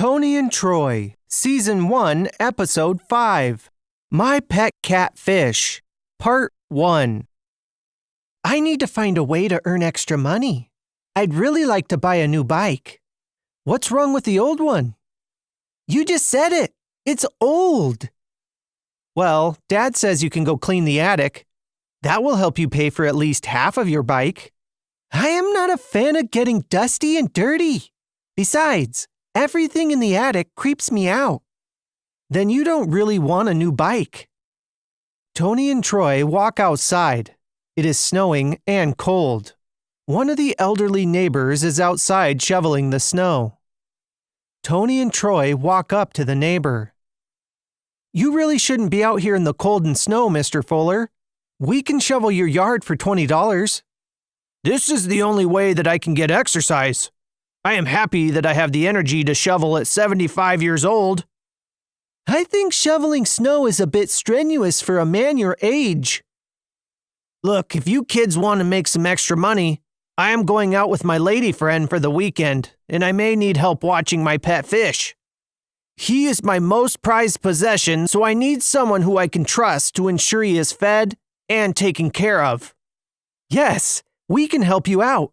Toni and Troy, Season 1, Episode 5. My Pet Catfish, Part 1. I need to find a way to earn extra money. I'd really like to buy a new bike. What's wrong with the old one? You just said it. It's old. Well, Dad says you can go clean the attic. That will help you pay for at least half of your bike. I am not a fan of getting dusty and dirty. Besides, everything in the attic creeps me out. Then you don't really want a new bike. Toni and Troy walk outside. It is snowing and cold. One of the elderly neighbors is outside shoveling the snow. Toni and Troy walk up to the neighbor. You really shouldn't be out here in the cold and snow, Mr. Fuller. We can shovel your yard for $20. This is the only way that I can get exercise. I am happy that I have the energy to shovel at 75 years old. I think shoveling snow is a bit strenuous for a man your age. Look, if you kids want to make some extra money, I am going out with my lady friend for the weekend, and I may need help watching my pet fish. He is my most prized possession, so I need someone who I can trust to ensure he is fed and taken care of. Yes, we can help you out.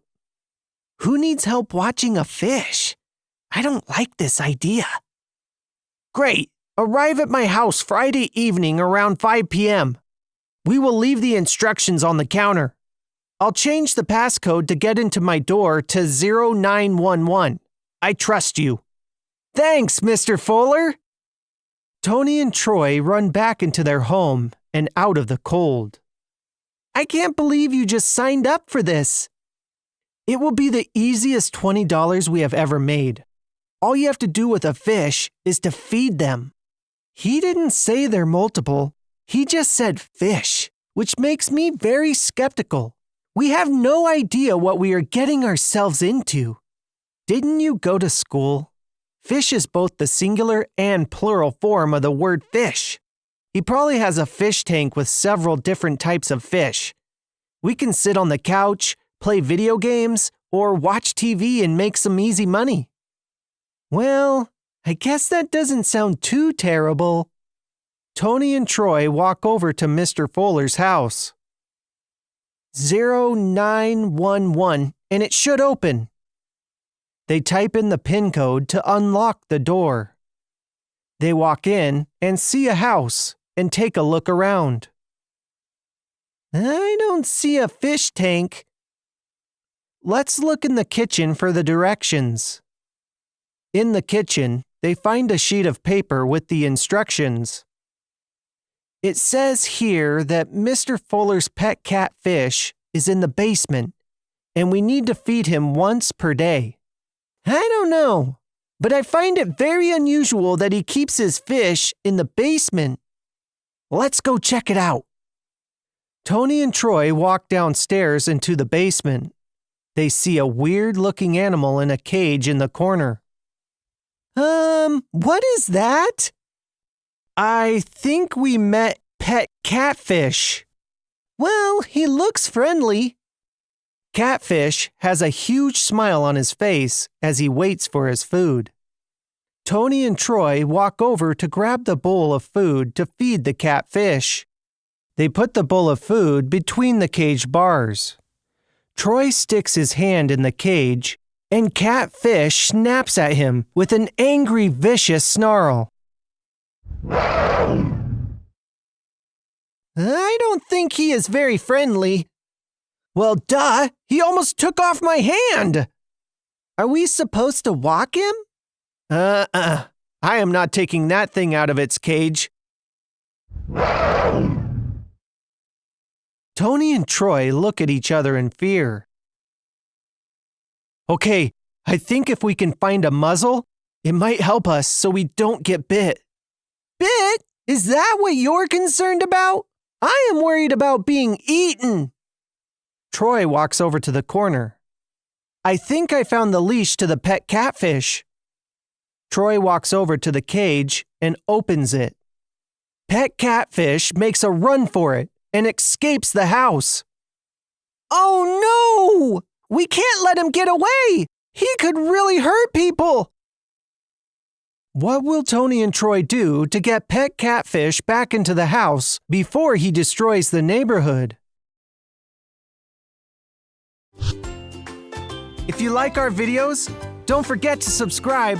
Who needs help watching a fish? I don't like this idea. Great. Arrive at my house Friday evening around 5 p.m. We will leave the instructions on the counter. I'll change the passcode to get into my door to 0911. I trust you. Thanks, Mr. Fuller. Toni and Troy run back into their home and out of the cold. I can't believe you just signed up for this. It will be the easiest $20 we have ever made. All you have to do with a fish is to feed them. He didn't say they're multiple. He just said fish, which makes me very skeptical. We have no idea what we are getting ourselves into. Didn't you go to school? Fish is both the singular and plural form of the word fish. He probably has a fish tank with several different types of fish. We can sit on the couch, play video games, or watch TV and make some easy money. Well, I guess that doesn't sound too terrible. Toni and Troy walk over to Mr. Fuller's house. 0911, and it should open. They type in the PIN code to unlock the door. They walk in and see a house and take a look around. I don't see a fish tank. Let's look in the kitchen for the directions. In the kitchen, they find a sheet of paper with the instructions. It says here that Mr. Fuller's pet catfish is in the basement, and we need to feed him once per day. I don't know, but I find it very unusual that he keeps his fish in the basement. Let's go check it out. Toni and Troy walk downstairs into the basement. They see a weird-looking animal in a cage in the corner. What is that? I think we met Pet Catfish. Well, he looks friendly. Catfish has a huge smile on his face as he waits for his food. Toni and Troy walk over to grab the bowl of food to feed the catfish. They put the bowl of food between the cage bars. Troy sticks his hand in the cage, and Catfish snaps at him with an angry, vicious snarl. I don't think he is very friendly. Well, duh, he almost took off my hand. Are we supposed to walk him? I am not taking that thing out of its cage. Toni and Troy look at each other in fear. Okay, I think if we can find a muzzle, it might help us so we don't get bit. Bit? Is that what you're concerned about? I am worried about being eaten. Troy walks over to the corner. I think I found the leash to the pet catfish. Troy walks over to the cage and opens it. Pet Catfish makes a run for it and escapes the house. Oh no! We can't let him get away! He could really hurt people! What will Toni and Troy do to get pet Catfish back into the house before he destroys the neighborhood? If you like our videos, don't forget to subscribe